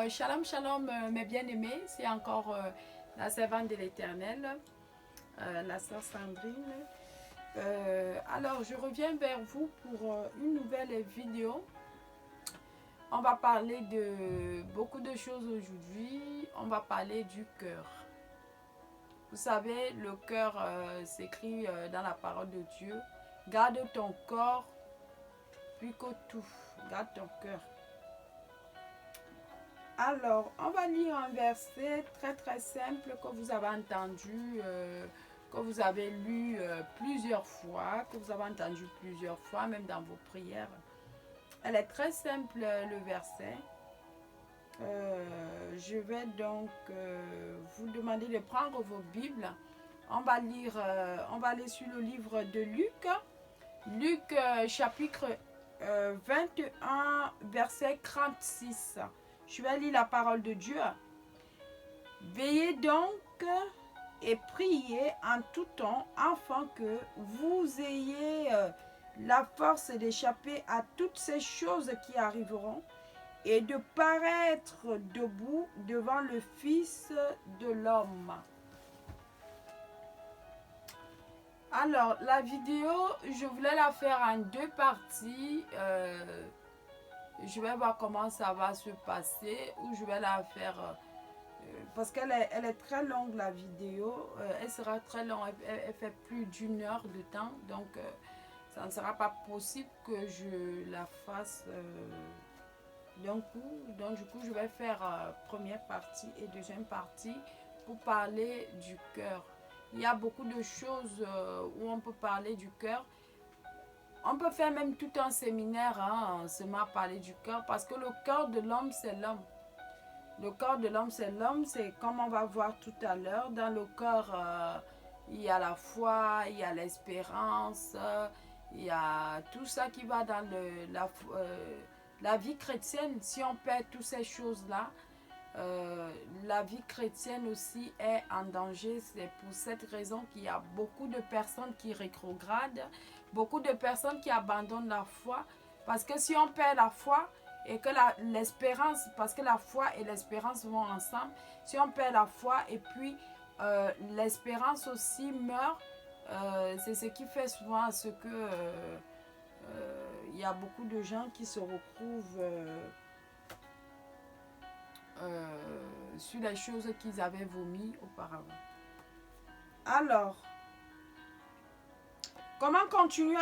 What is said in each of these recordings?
Shalom, shalom, mes bien-aimés. C'est encore la servante de l'Éternel, la sœur Sandrine. Alors, je reviens vers vous pour une nouvelle vidéo. On va parler de beaucoup de choses aujourd'hui. On va parler du cœur. Vous savez, le cœur s'écrit dans la parole de Dieu. Garde ton corps plus que tout. Garde ton cœur. Alors, on va lire un verset très simple que vous avez entendu, que vous avez lu plusieurs fois, que vous avez entendu plusieurs fois, même dans vos prières. Elle est très simple, le verset. Je vais donc vous demander de prendre vos Bibles. On va lire, on va aller sur le livre de Luc. Luc chapitre 21, verset 36. Je vais lire la parole de Dieu. Veillez donc et priez en tout temps afin que vous ayez la force d'échapper à toutes ces choses qui arriveront et de paraître debout devant le Fils de l'homme. Alors, la vidéo, je voulais la faire en deux parties. Je vais voir comment ça va se passer, ou je vais la faire parce qu'elle est très longue, la vidéo. Elle sera très longue, elle fait plus d'une heure de temps, donc ça ne sera pas possible que je la fasse d'un coup. Donc du coup, je vais faire première partie et deuxième partie pour parler du cœur. Il y a beaucoup de choses où on peut parler du cœur. On peut faire même tout un séminaire, seulement parler du cœur, parce que le cœur de l'homme, c'est l'homme. Le corps de l'homme, c'est l'homme, c'est comme on va voir tout à l'heure. Dans le corps, il y a la foi, il y a l'espérance, il y a tout ça qui va dans la vie chrétienne. Si on perd toutes ces choses-là, la vie chrétienne aussi est en danger. C'est pour cette raison qu'il y a beaucoup de personnes qui rétrogradent, beaucoup de personnes qui abandonnent la foi. Parce que si on perd la foi et que l'espérance, parce que la foi et l'espérance vont ensemble, si on perd la foi et puis l'espérance aussi meurt, c'est ce qui fait souvent ce que il y a beaucoup de gens qui se retrouvent sur les choses qu'ils avaient vomi auparavant. Alors, comment continuer,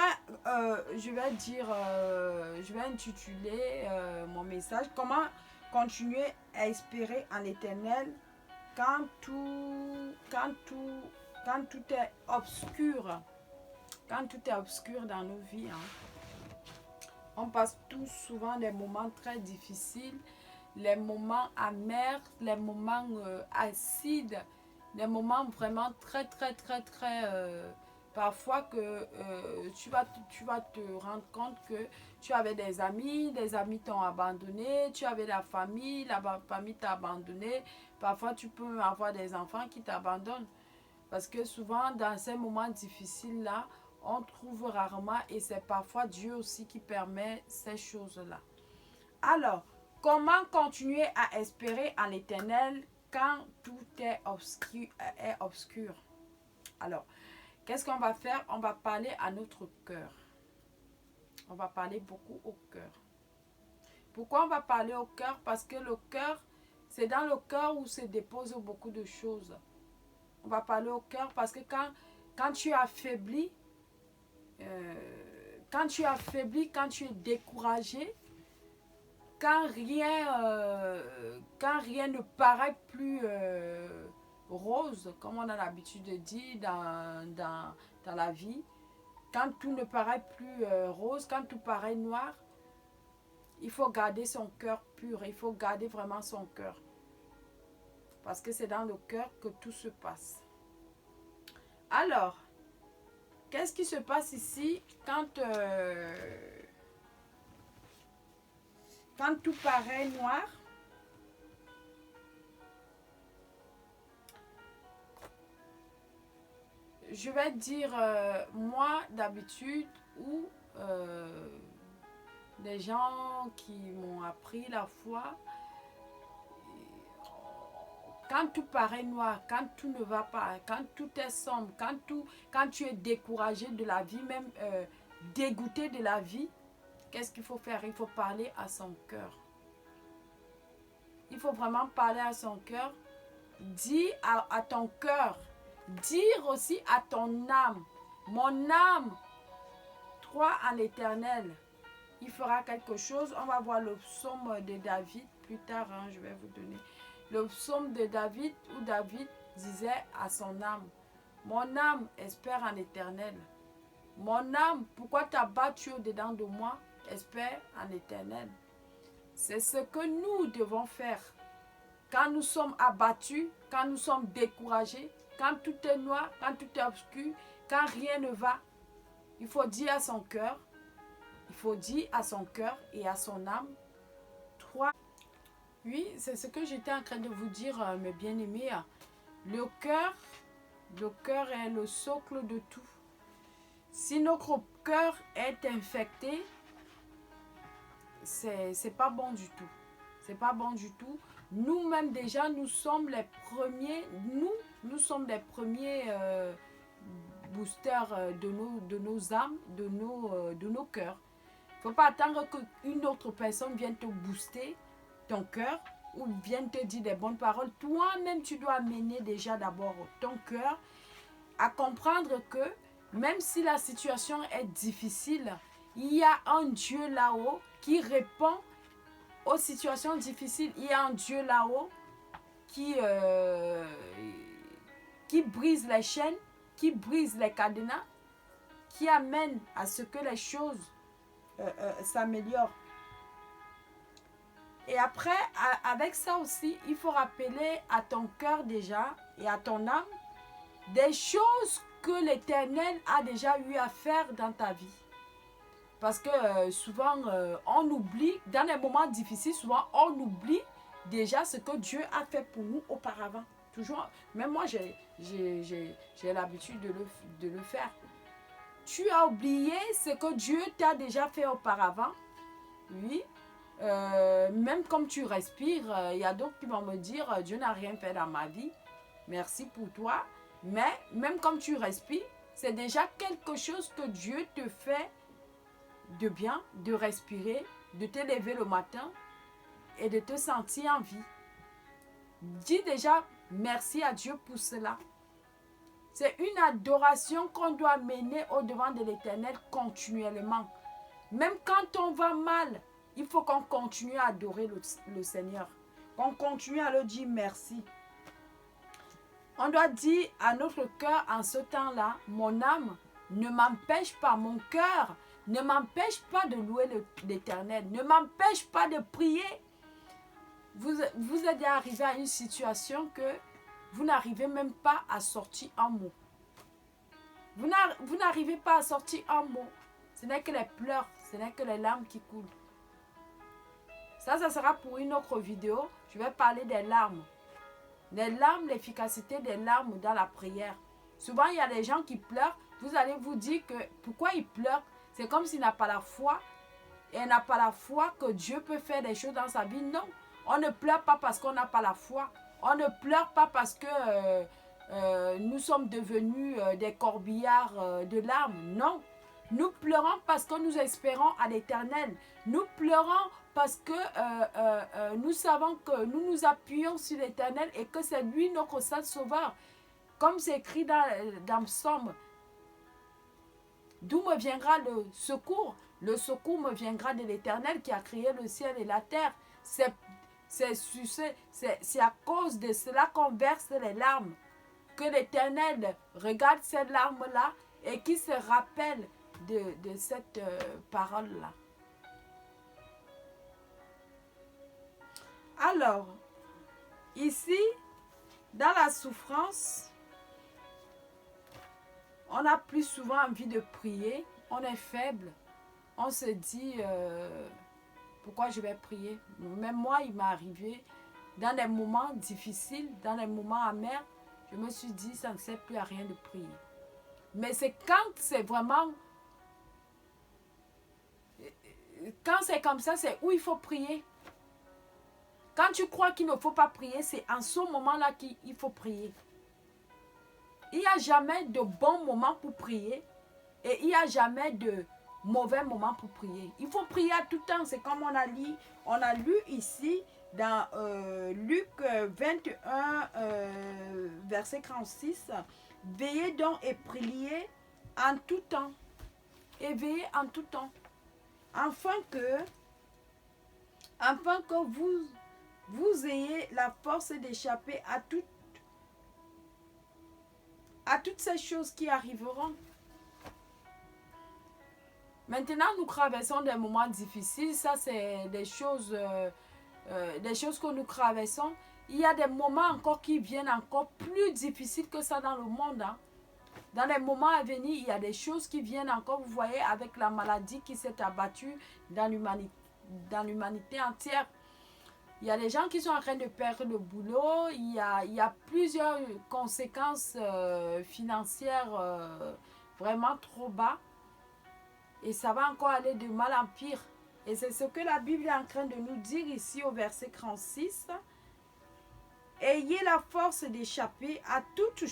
je vais dire, je vais intituler mon message, comment continuer à espérer en l'Éternel quand tout est obscur, quand tout est obscur dans nos vies. On passe tous souvent des moments très difficiles, les moments amers, les moments acides, les moments vraiment très parfois que tu vas te rendre compte que tu avais des amis t'ont abandonné, tu avais la famille t'a abandonné, parfois tu peux avoir des enfants qui t'abandonnent, parce que souvent dans ces moments difficiles là, on trouve rarement, et c'est parfois Dieu aussi qui permet ces choses-là. Alors, comment continuer à espérer en l'Éternel quand tout est obscur? Alors, qu'est-ce qu'on va faire? On va parler à notre cœur. On va parler beaucoup au cœur. Pourquoi on va parler au cœur? Parce que le cœur, c'est dans le cœur où se déposent beaucoup de choses. On va parler au cœur parce que quand tu es affaibli, quand tu es découragé, quand rien ne paraît plus rose, comme on a l'habitude de dire dans la vie, quand tout ne paraît plus rose, quand tout paraît noir, il faut garder son cœur pur, il faut garder vraiment son cœur. Parce que c'est dans le cœur que tout se passe. Alors, qu'est-ce qui se passe ici quand tout paraît noir? Je vais dire, moi d'habitude, ou des gens qui m'ont appris la foi, quand tout paraît noir, quand tout ne va pas, quand tout est sombre, quand tu es découragé de la vie, même dégoûté de la vie, qu'est-ce qu'il faut faire? Il faut parler à son cœur. Il faut vraiment parler à son cœur. Dis à ton cœur. Dire aussi à ton âme. Mon âme, crois en l'Éternel. Il fera quelque chose. On va voir le psaume de David plus tard. Hein, je vais vous donner. Le psaume de David où David disait à son âme. Mon âme espère en l'Éternel. Mon âme, pourquoi tu as battu au-dedans de moi? Espère en l'Éternel. C'est ce que nous devons faire. Quand nous sommes abattus, quand nous sommes découragés, quand tout est noir, quand tout est obscur, quand rien ne va, il faut dire à son cœur, il faut dire à son cœur et à son âme, 3. Oui, c'est ce que j'étais en train de vous dire, mes bien-aimés. Le cœur est le socle de tout. Si notre cœur est infecté, c'est pas bon du tout. C'est pas bon du tout. Nous-mêmes déjà, nous sommes les premiers, nous sommes les premiers boosters de nos âmes, de nos cœurs. Il ne faut pas attendre qu'une autre personne vienne te booster ton cœur ou vienne te dire des bonnes paroles. Toi-même, tu dois amener déjà d'abord ton cœur à comprendre que même si la situation est difficile, il y a un Dieu là-haut qui répond aux situations difficiles. Il y a un Dieu là-haut qui brise les chaînes, qui brise les cadenas, qui amène à ce que les choses s'améliorent. Et après, avec ça aussi, il faut rappeler à ton cœur déjà et à ton âme des choses que l'Éternel a déjà eu à faire dans ta vie. Parce que souvent, on oublie, dans les moments difficiles, souvent, on oublie déjà ce que Dieu a fait pour nous auparavant. Toujours, même moi, j'ai l'habitude de le faire. Tu as oublié ce que Dieu t'a déjà fait auparavant. Oui. Même comme tu respires, il y a d'autres qui vont me dire, Dieu n'a rien fait dans ma vie. Merci pour toi. Mais même comme tu respires, c'est déjà quelque chose que Dieu te fait de bien, de respirer, de te lever le matin et de te sentir en vie. Dis déjà merci à Dieu pour cela. C'est une adoration qu'on doit mener au-devant de l'Éternel continuellement. Même quand on va mal, il faut qu'on continue à adorer le Seigneur. Qu'on continue à le dire merci. On doit dire à notre cœur en ce temps-là, mon âme ne m'empêche pas, mon cœur ne m'empêche pas de louer l'Éternel, ne m'empêche pas de prier. Vous êtes arrivé à une situation que vous n'arrivez même pas à sortir un mot. Vous n'arrivez pas à sortir un mot. Ce n'est que les pleurs, ce n'est que les larmes qui coulent. Ça sera pour une autre vidéo. Je vais parler des larmes. Les larmes, l'efficacité des larmes dans la prière. Souvent, il y a des gens qui pleurent. Vous allez vous dire que pourquoi ils pleurent? C'est comme s'il n'a pas la foi. Et il n'a pas la foi que Dieu peut faire des choses dans sa vie. Non, on ne pleure pas parce qu'on n'a pas la foi. On ne pleure pas parce que nous sommes devenus des corbillards de larmes. Non, nous pleurons parce que nous espérons à l'Éternel. Nous pleurons parce que nous savons que nous nous appuyons sur l'Éternel et que c'est lui notre saint sauveur. Comme c'est écrit dans Psaume. D'où me viendra le secours? Le secours me viendra de l'Éternel qui a créé le ciel et la terre. C'est à cause de cela qu'on verse les larmes. Que l'Éternel regarde ces larmes-là et qui se rappelle de cette parole-là. Alors, ici, dans la souffrance, on a plus souvent envie de prier, on est faible, on se dit, pourquoi je vais prier? Même moi, il m'est arrivé, dans des moments difficiles, dans des moments amers, je me suis dit, ça ne sert plus à rien de prier. Mais c'est quand c'est vraiment, quand c'est comme ça, c'est où il faut prier. Quand tu crois qu'il ne faut pas prier, c'est en ce moment-là qu'il faut prier. Il n'y a jamais de bon moment pour prier et il n'y a jamais de mauvais moment pour prier. Il faut prier à tout temps. C'est comme on a lu ici dans Luc 21, verset 36. Veillez donc et priez en tout temps. Et veillez en tout temps. Afin que vous ayez la force d'échapper à toutes ces choses qui arriveront. Maintenant, nous traversons des moments difficiles. Ça, c'est des choses que nous traversons. Il y a des moments encore qui viennent encore plus difficiles que ça dans le monde. Hein. Dans les moments à venir, il y a des choses qui viennent encore, vous voyez, avec la maladie qui s'est abattue dans l'humanité entière. Il y a des gens qui sont en train de perdre le boulot. Il y a plusieurs conséquences financières vraiment trop bas. Et ça va encore aller de mal en pire. Et c'est ce que la Bible est en train de nous dire ici au verset 36. Ayez la force d'échapper à toutes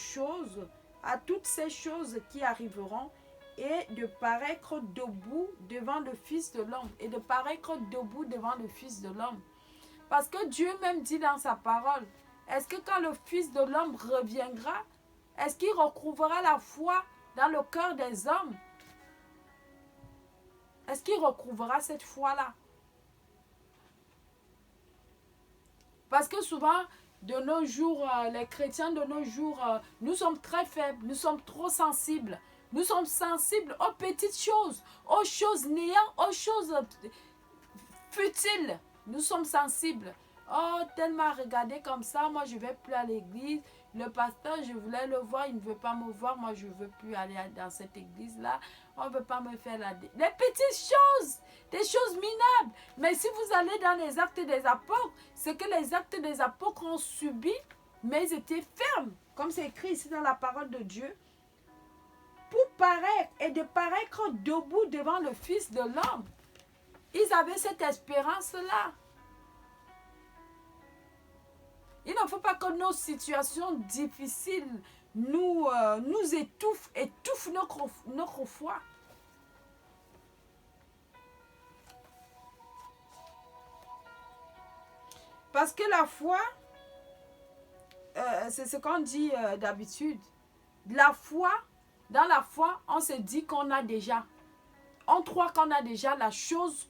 ces choses qui arriveront et de paraître debout devant le Fils de l'homme. Et de paraître debout devant le Fils de l'homme. Parce que Dieu même dit dans sa parole, est-ce que quand le Fils de l'homme reviendra, est-ce qu'il retrouvera la foi dans le cœur des hommes? Est-ce qu'il retrouvera cette foi-là? Parce que souvent, de nos jours, les chrétiens de nos jours, nous sommes très faibles, nous sommes trop sensibles. Nous sommes sensibles aux petites choses, aux choses néantes, aux choses futiles. Nous sommes sensibles. Oh, tellement regarder comme ça, moi je ne vais plus à l'église. Le pasteur, je voulais le voir, il ne veut pas me voir. Moi, je ne veux plus aller dans cette église-là. On ne veut pas me faire la... Les petites choses, des choses minables. Mais si vous allez dans les actes des apôtres, c'est que les actes des apôtres ont subi, mais ils étaient fermes. Comme c'est écrit ici dans la parole de Dieu. Pour paraître et de paraître debout devant le Fils de l'homme. Ils avaient cette espérance-là. Il ne faut pas que nos situations difficiles nous étouffent notre foi. Parce que la foi, c'est ce qu'on dit d'habitude. Dans la foi, on se dit qu'on a déjà. On croit qu'on a déjà la chose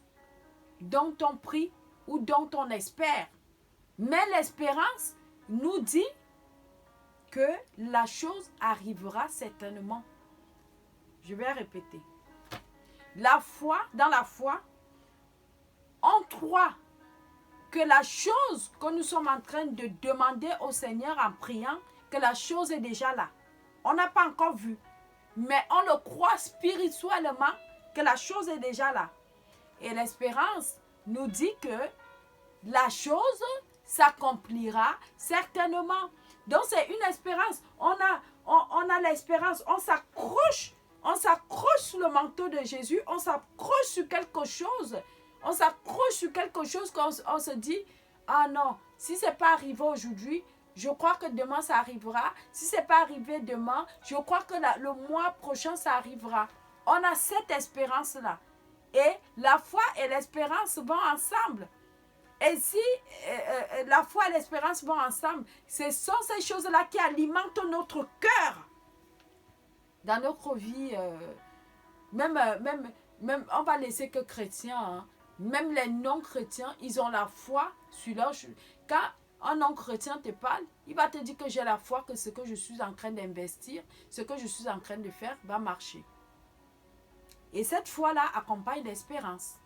dont on prie ou dont on espère. Mais l'espérance nous dit que la chose arrivera certainement. Je vais répéter. Dans la foi, on croit que la chose que nous sommes en train de demander au Seigneur en priant, que la chose est déjà là. On n'a pas encore vu, mais on le croit spirituellement que la chose est déjà là. Et l'espérance nous dit que la chose s'accomplira certainement. Donc c'est une espérance. On a l'espérance. On s'accroche sur le manteau de Jésus. On s'accroche sur quelque chose. On s'accroche sur quelque chose qu'on se dit, ah non, si ce n'est pas arrivé aujourd'hui, je crois que demain ça arrivera. Si ce n'est pas arrivé demain, je crois que le mois prochain ça arrivera. On a cette espérance-là. Et la foi et l'espérance vont ensemble. Et si la foi et l'espérance vont ensemble, ce sont ces choses-là qui alimentent notre cœur. Dans notre vie, même on va laisser que chrétiens, hein, même les non-chrétiens, ils ont la foi sur leur... Quand un non-chrétien te parle, il va te dire que j'ai la foi que ce que je suis en train d'investir, ce que je suis en train de faire va marcher. Et cette foi-là accompagne l'espérance.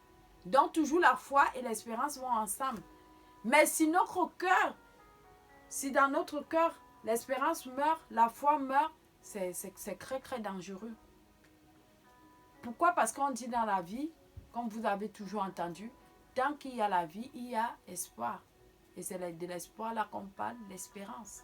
Donc toujours la foi et l'espérance vont ensemble. Mais si dans notre cœur, l'espérance meurt, la foi meurt, c'est très très dangereux. Pourquoi? Parce qu'on dit dans la vie, comme vous avez toujours entendu, tant qu'il y a la vie, il y a espoir. Et c'est de l'espoir là qu'on parle, l'espérance.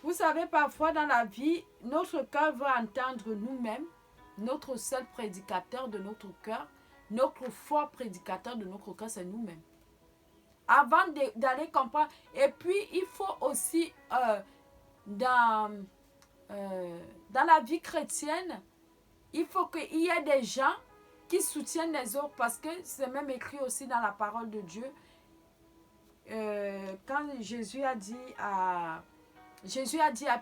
Vous savez, parfois dans la vie, notre cœur veut entendre nous-mêmes notre seul prédicateur de notre cœur, notre fort prédicateur de notre cœur, c'est nous-mêmes. Avant d'aller comprendre. Et puis, il faut aussi, dans la vie chrétienne, il faut qu'il y ait des gens qui soutiennent les autres, parce que c'est même écrit aussi dans la parole de Dieu. Quand Jésus a dit à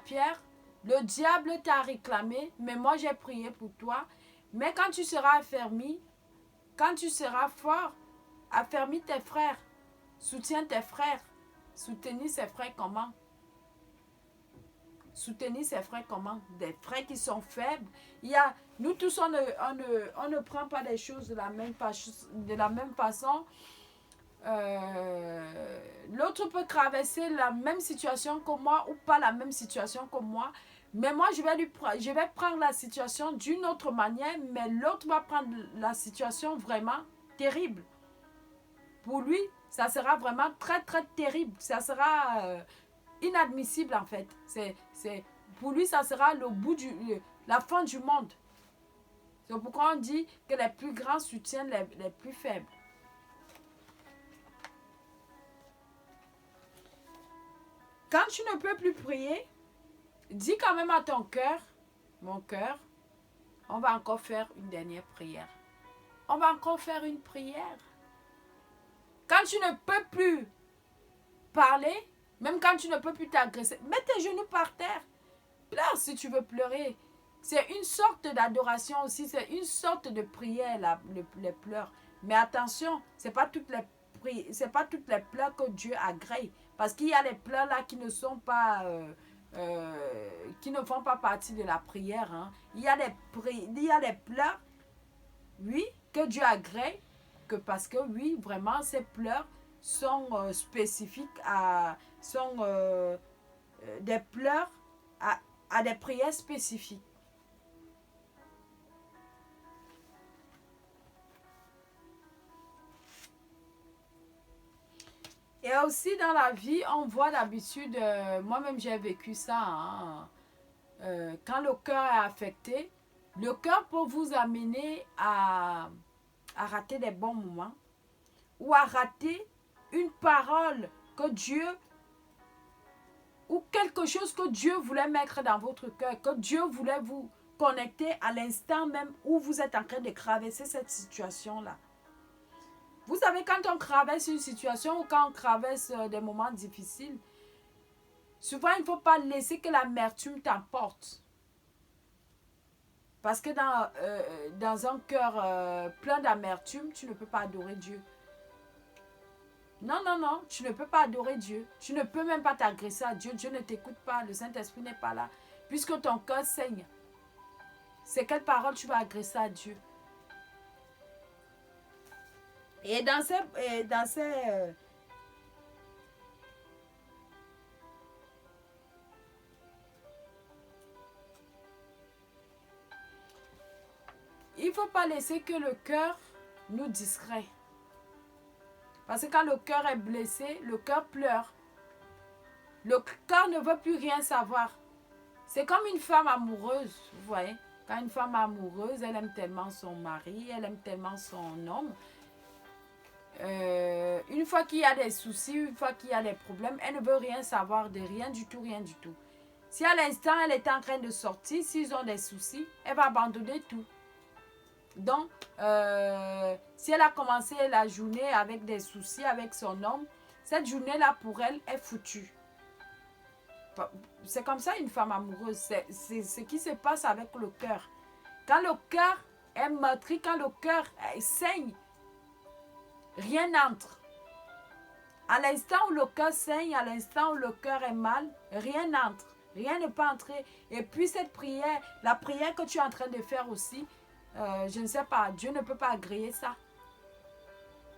Pierre, le diable t'a réclamé, mais moi j'ai prié pour toi. Mais quand tu seras affermi, quand tu seras fort, affermis tes frères, soutiens tes frères. Soutenir ses frères comment? Soutenir ses frères comment? Des frères qui sont faibles. Nous tous, on ne prend pas les choses de la même façon. L'autre peut traverser la même situation que moi ou pas la même situation que moi. Mais moi, je vais prendre la situation d'une autre manière, mais l'autre va prendre la situation vraiment terrible. Pour lui, ça sera vraiment très, très terrible. Ça sera inadmissible, en fait. Pour lui, ça sera la fin du monde. C'est pourquoi on dit que les plus grands soutiennent les plus faibles. Quand tu ne peux plus prier, dis quand même à ton cœur, mon cœur, on va encore faire une dernière prière. On va encore faire une prière. Quand tu ne peux plus parler, même quand tu ne peux plus t'agresser, mets tes genoux par terre. Pleure si tu veux pleurer. C'est une sorte d'adoration aussi, c'est une sorte de prière, les pleurs. Mais attention, ce n'est pas toutes les pleurs que Dieu agrée. Parce qu'il y a les pleurs là qui ne sont pas... qui ne font pas partie de la prière. Hein. Il y a les pleurs, oui, que Dieu agrée, parce que oui, vraiment, ces pleurs sont spécifiques sont des pleurs à des prières spécifiques. Et aussi dans la vie, on voit d'habitude, moi-même j'ai vécu ça, hein, quand le cœur est affecté, le cœur peut vous amener à rater des bons moments ou à rater une parole que Dieu ou quelque chose que Dieu voulait mettre dans votre cœur, que Dieu voulait vous connecter à l'instant même où vous êtes en train de traverser cette situation-là. Vous savez, quand on traverse une situation ou quand on traverse des moments difficiles, souvent il ne faut pas laisser que l'amertume t'emporte. Parce que dans un cœur plein d'amertume, tu ne peux pas adorer Dieu. Non, non, non, tu ne peux pas adorer Dieu. Tu ne peux même pas t'agresser à Dieu. Dieu ne t'écoute pas, le Saint-Esprit n'est pas là. Puisque ton cœur saigne. C'est quelle parole tu vas agresser à Dieu? Et dans ces il ne faut pas laisser que le cœur nous distrait. Parce que quand le cœur est blessé, le cœur pleure. Le cœur ne veut plus rien savoir. C'est comme une femme amoureuse, vous voyez. Quand une femme amoureuse, elle aime tellement son mari, elle aime tellement son homme. Une fois qu'il y a des soucis, une fois qu'il y a des problèmes, elle ne veut rien savoir de rien du tout, rien du tout. Si à l'instant, elle est en train de sortir, s'ils ont des soucis, elle va abandonner tout. Donc, si elle a commencé la journée avec des soucis avec son homme, cette journée-là, pour elle, est foutue. C'est comme ça une femme amoureuse. C'est ce qui se passe avec le cœur. Quand le cœur est meurtri, quand le cœur saigne, rien n'entre. À l'instant où le cœur saigne, à l'instant où le cœur est mal, rien n'entre. Rien ne peut entrer. Et puis cette prière, la prière que tu es en train de faire aussi, je ne sais pas, Dieu ne peut pas agréer ça.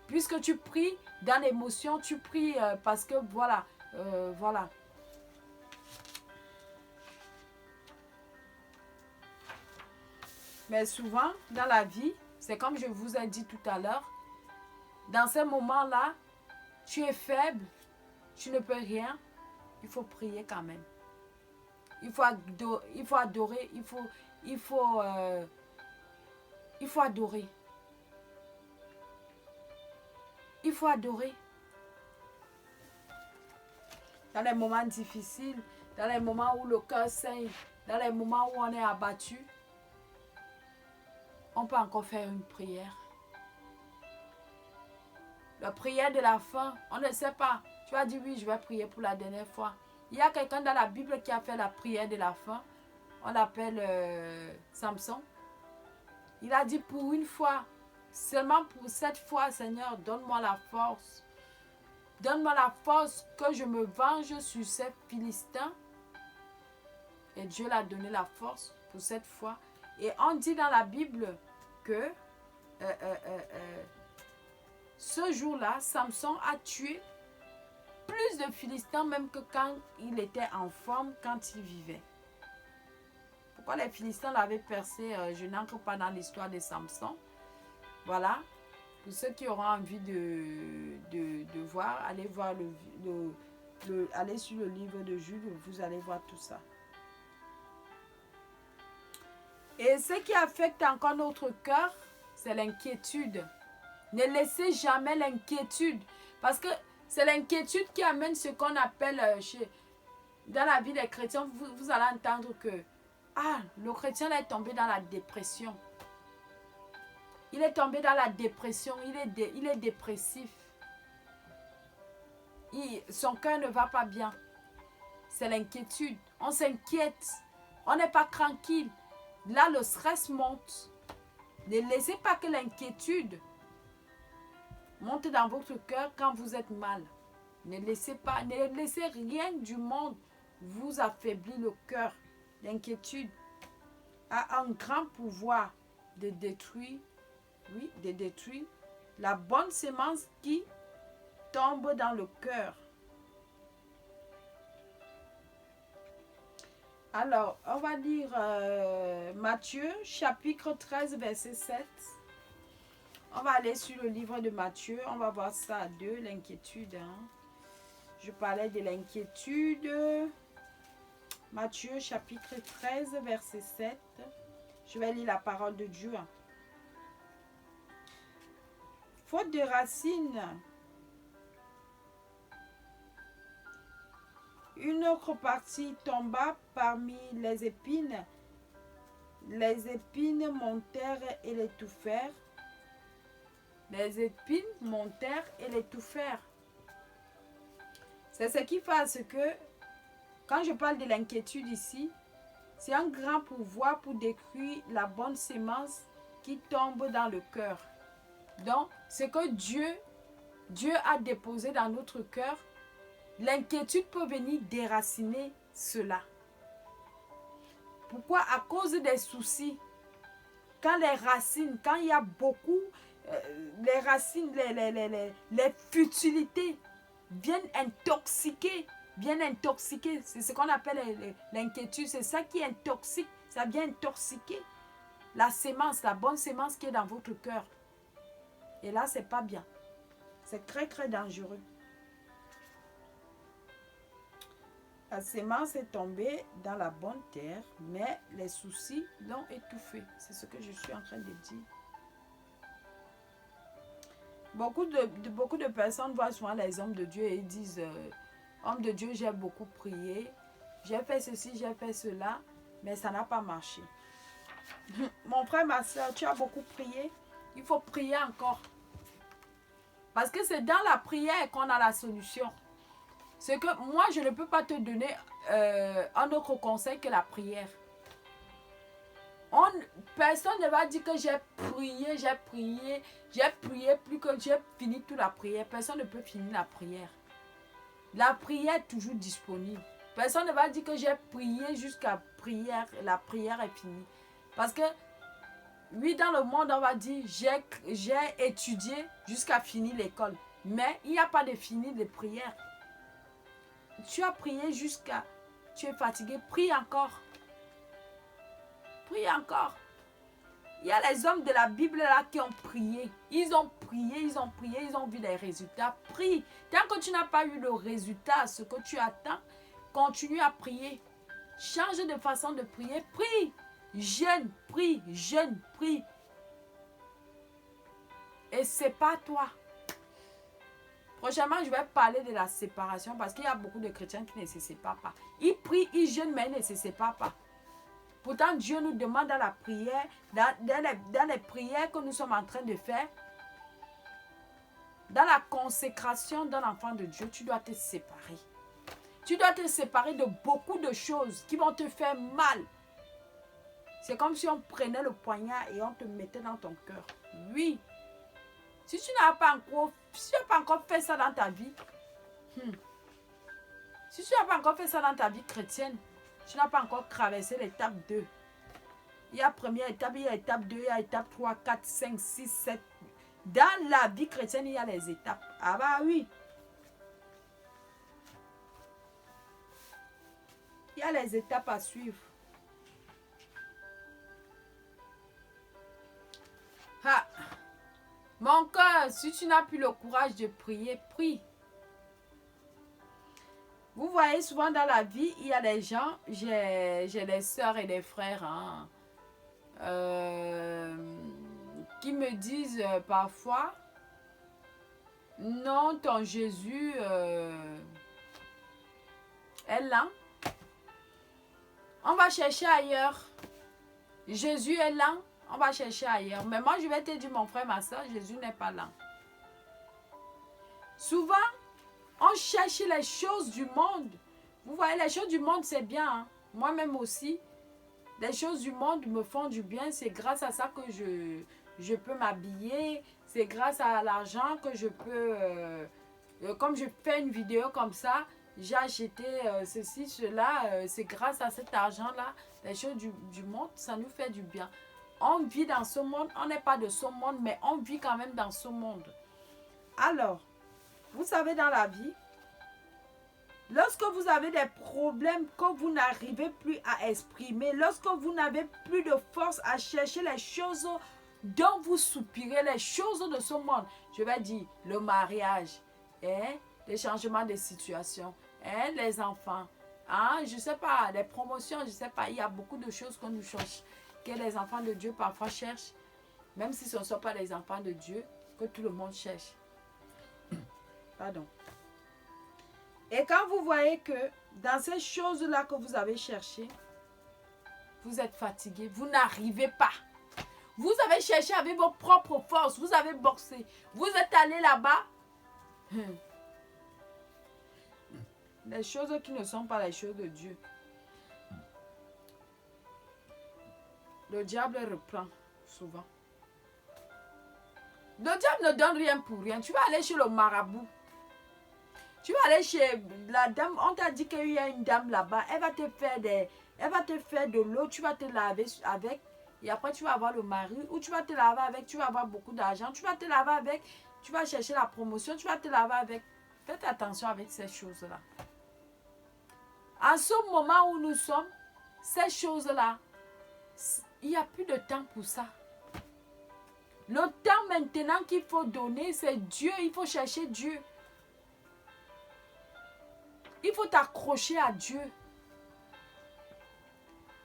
Puisque tu pries dans l'émotion, tu pries parce que voilà, voilà. Mais souvent, dans la vie, c'est comme je vous ai dit tout à l'heure, dans ces moments-là, tu es faible, tu ne peux rien, il faut prier quand même. Il faut adorer, il faut Il faut adorer. Il faut adorer. Dans les moments difficiles, dans les moments où le cœur saigne, dans les moments où on est abattu, on peut encore faire une prière. La prière de la fin, on ne sait pas. Tu as dit oui, je vais prier pour la dernière fois. Il y a quelqu'un dans la Bible qui a fait la prière de la fin. On l'appelle Samson. Il a dit pour une fois, seulement pour cette fois, Seigneur, donne-moi la force. Donne-moi la force que je me venge sur ces Philistins. Et Dieu l'a donné la force pour cette fois. Et on dit dans la Bible que ce jour-là, Samson a tué plus de Philistins même que quand il était en forme, quand il vivait. Pourquoi les Philistins l'avaient percé, je n'entre pas dans l'histoire de Samson. Voilà. Pour ceux qui auront envie de voir, allez voir allez sur le livre de Jules, vous allez voir tout ça. Et ce qui affecte encore notre cœur, c'est l'inquiétude. Ne laissez jamais l'inquiétude. Parce que c'est l'inquiétude qui amène ce qu'on appelle, dans la vie des chrétiens, vous allez entendre que le chrétien est tombé dans la dépression. Il est tombé dans la dépression, il est dépressif. Son cœur ne va pas bien. C'est l'inquiétude. On s'inquiète. On n'est pas tranquille. Là, le stress monte. Ne laissez pas que l'inquiétude monte dans votre cœur quand vous êtes mal. Ne laissez rien du monde vous affaiblir le cœur. L'inquiétude a un grand pouvoir de détruire, la bonne sémence qui tombe dans le cœur. Alors, on va lire Matthieu, chapitre 13, verset 7. On va aller sur le livre de Matthieu. On va voir ça à deux, l'inquiétude. Je parlais de l'inquiétude. Matthieu, chapitre 13, verset 7. Je vais lire la parole de Dieu. Faute de racines, une autre partie tomba parmi les épines. Les épines montèrent et l'étouffèrent. Les épines montèrent et l'étouffèrent. C'est ce qui fait que, quand je parle de l'inquiétude ici, c'est un grand pouvoir pour détruire la bonne sémence qui tombe dans le cœur. Donc, ce que Dieu a déposé dans notre cœur, l'inquiétude peut venir déraciner cela. Pourquoi? À cause des soucis. Quand les racines, quand il y a beaucoup, les racines, les futilités viennent intoxiquer. C'est ce qu'on appelle l'inquiétude. C'est ça qui intoxique. Ça vient intoxiquer la sémence, la bonne sémence qui est dans votre cœur. Et là, c'est pas bien. C'est très, très dangereux. La sémence est tombée dans la bonne terre, mais les soucis l'ont étouffée. C'est ce que je suis en train de dire. Beaucoup de personnes voient souvent les hommes de Dieu et ils disent homme de Dieu, j'ai beaucoup prié, j'ai fait ceci, j'ai fait cela, mais ça n'a pas marché. Mon frère, ma soeur, tu as beaucoup prié, il faut prier encore. Parce que c'est dans la prière qu'on a la solution. C'est que moi, je ne peux pas te donner un autre conseil que la prière. Personne ne va dire que j'ai prié, plus que j'ai fini toute la prière. Personne ne peut finir la prière. La prière est toujours disponible. Personne ne va dire que j'ai prié jusqu'à prière, la prière est finie. Parce que, oui, dans le monde, on va dire, j'ai étudié jusqu'à finir l'école. Mais il n'y a pas de fini de prière. Tu as prié jusqu'à... Tu es fatigué, prie encore. Prie encore. Il y a les hommes de la Bible là qui ont prié. Ils ont prié, ils ont vu les résultats. Prie. Tant que tu n'as pas eu le résultat, ce que tu attends, continue à prier. Change de façon de prier. Prie. Jeûne, prie. et sépare-toi. Prochainement, je vais parler de la séparation parce qu'il y a beaucoup de chrétiens qui ne se séparent pas. Ils prient, ils jeûnent, mais ils ne se séparent pas. Pourtant, Dieu nous demande dans la prière, dans les prières que nous sommes en train de faire, dans la consécration d'un enfant de Dieu, tu dois te séparer. Tu dois te séparer de beaucoup de choses qui vont te faire mal. C'est comme si on prenait le poignard et on te mettait dans ton cœur. Oui. Si tu n'as pas encore fait ça dans ta vie, si tu n'as pas encore fait ça dans ta vie chrétienne, tu n'as pas encore traversé l'étape 2. Il y a première étape, il y a étape 2, il y a étape 3, 4, 5, 6, 7. Dans la vie chrétienne, il y a les étapes. Ah bah oui. Il y a les étapes à suivre. Ah. Mon cœur, si tu n'as plus le courage de prier, prie. Vous voyez souvent dans la vie, il y a des gens, j'ai des soeurs et des frères qui me disent parfois, non, ton Jésus est lent. On va chercher ailleurs. Jésus est lent. On va chercher ailleurs. Mais moi, je vais te dire, mon frère, ma soeur, Jésus n'est pas lent. Souvent, on cherche les choses du monde. Vous voyez, les choses du monde, c'est bien. Hein? Moi-même aussi, les choses du monde me font du bien. C'est grâce à ça que je peux m'habiller. C'est grâce à l'argent que je peux... comme je fais une vidéo comme ça, j'ai acheté ceci, cela. C'est grâce à cet argent-là. Les choses du monde, ça nous fait du bien. On vit dans ce monde, on n'est pas de ce monde, mais on vit quand même dans ce monde. Alors, vous savez, dans la vie, lorsque vous avez des problèmes que vous n'arrivez plus à exprimer, lorsque vous n'avez plus de force à chercher les choses dont vous soupirez, les choses de ce monde, je vais dire le mariage, les changements de situation, les enfants, je ne sais pas, les promotions, je ne sais pas, il y a beaucoup de choses que nous cherchons, que les enfants de Dieu parfois cherchent, même si ce ne sont pas les enfants de Dieu, que tout le monde cherche. Pardon. Et quand vous voyez que dans ces choses-là que vous avez cherchées, vous êtes fatigué, vous n'arrivez pas. Vous avez cherché avec vos propres forces, vous avez boxé, vous êtes allé là-bas. Les choses qui ne sont pas les choses de Dieu. Le diable reprend souvent. Le diable ne donne rien pour rien. Tu vas aller chez le marabout. Tu vas aller chez la dame. On t'a dit qu'il y a une dame là-bas. Elle va te faire de l'eau. Tu vas te laver avec. Et après, tu vas avoir le mari. Ou tu vas te laver avec. Tu vas avoir beaucoup d'argent. Tu vas te laver avec. Tu vas chercher la promotion. Tu vas te laver avec. Faites attention avec ces choses-là. En ce moment où nous sommes, ces choses-là, il n'y a plus de temps pour ça. Le temps maintenant qu'il faut donner, c'est Dieu. Il faut chercher Dieu. Il faut t'accrocher à Dieu.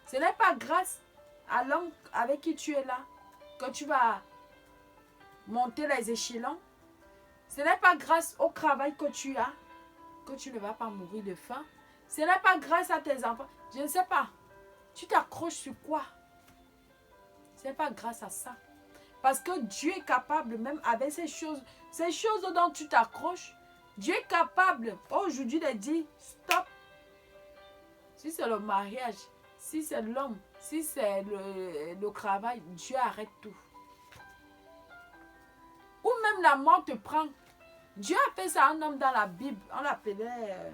Ce n'est pas grâce à l'homme avec qui tu es là que tu vas monter les échelons. Ce n'est pas grâce au travail que tu as que tu ne vas pas mourir de faim. Ce n'est pas grâce à tes enfants. Je ne sais pas. Tu t'accroches sur quoi? Ce n'est pas grâce à ça. Parce que Dieu est capable, même avec ces choses dont tu t'accroches, Dieu est capable aujourd'hui de dire stop. Si c'est le mariage, si c'est l'homme, si c'est le travail, Dieu arrête tout. Ou même la mort te prend. Dieu a fait ça à un homme dans la Bible. On l'appelait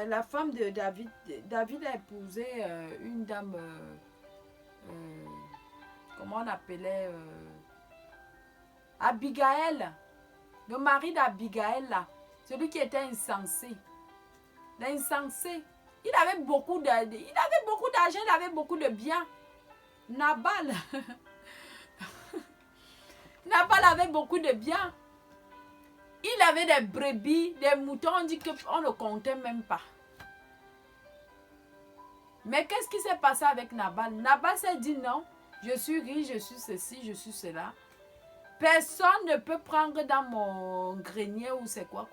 la femme de David. David a épousé une dame, comment on appelait Abigail. Le mari d'Abigail, là, celui qui était insensé. L'insensé. Il avait beaucoup d'argent, il avait beaucoup de biens. Nabal. Nabal avait beaucoup de biens. Il avait des brebis, des moutons, on dit qu'on ne comptait même pas. Mais qu'est-ce qui s'est passé avec Nabal? Nabal s'est dit non, je suis riche, je suis ceci, je suis cela. Personne ne peut prendre dans mon grenier ou c'est quoi.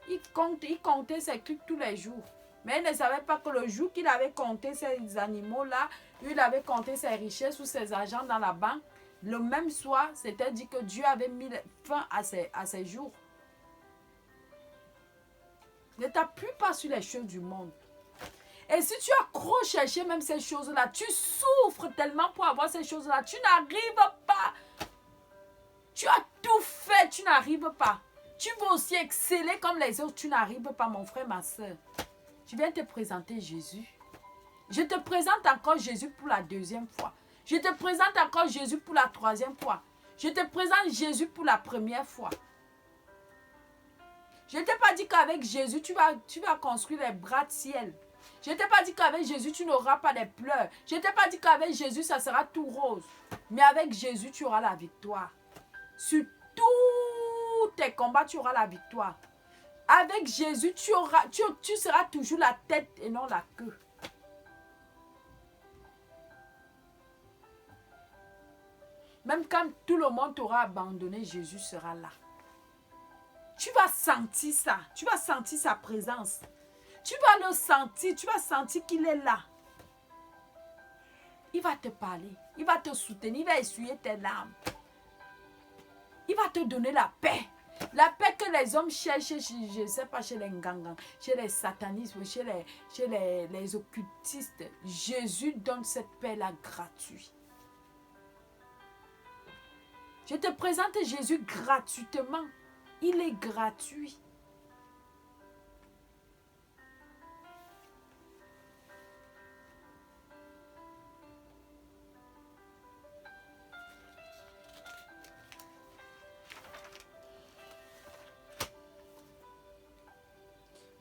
Il comptait ses trucs tous les jours. Mais il ne savait pas que le jour qu'il avait compté ces animaux-là, il avait compté ses richesses ou ses argents dans la banque, le même soir, c'était dit que Dieu avait mis fin à ses jours. Ne t'appuie pas sur les choses du monde. Et si tu as trop cherché même ces choses-là, tu souffres tellement pour avoir ces choses-là, tu n'arrives pas. Tu as tout fait, tu n'arrives pas. Tu veux aussi exceller comme les autres, tu n'arrives pas, mon frère, ma soeur. Tu viens te présenter Jésus. Je te présente encore Jésus pour la deuxième fois. Je te présente encore Jésus pour la troisième fois. Je te présente Jésus pour la première fois. Je ne t'ai pas dit qu'avec Jésus, tu vas construire les bras de ciel. Je ne t'ai pas dit qu'avec Jésus, tu n'auras pas de pleurs. Je ne t'ai pas dit qu'avec Jésus, ça sera tout rose. Mais avec Jésus, tu auras la victoire. Sur tous tes combats, tu auras la victoire. Avec Jésus, tu seras toujours la tête et non la queue. Même quand tout le monde t'aura abandonné, Jésus sera là. Tu vas sentir ça. Tu vas sentir sa présence. Tu vas le sentir. Tu vas sentir qu'il est là. Il va te parler. Il va te soutenir. Il va essuyer tes larmes. Il va te donner la paix. La paix que les hommes cherchent, je ne sais pas, chez les ngangans, chez les satanistes, chez les occultistes. Jésus donne cette paix-là gratuite. Je te présente Jésus gratuitement. Il est gratuit.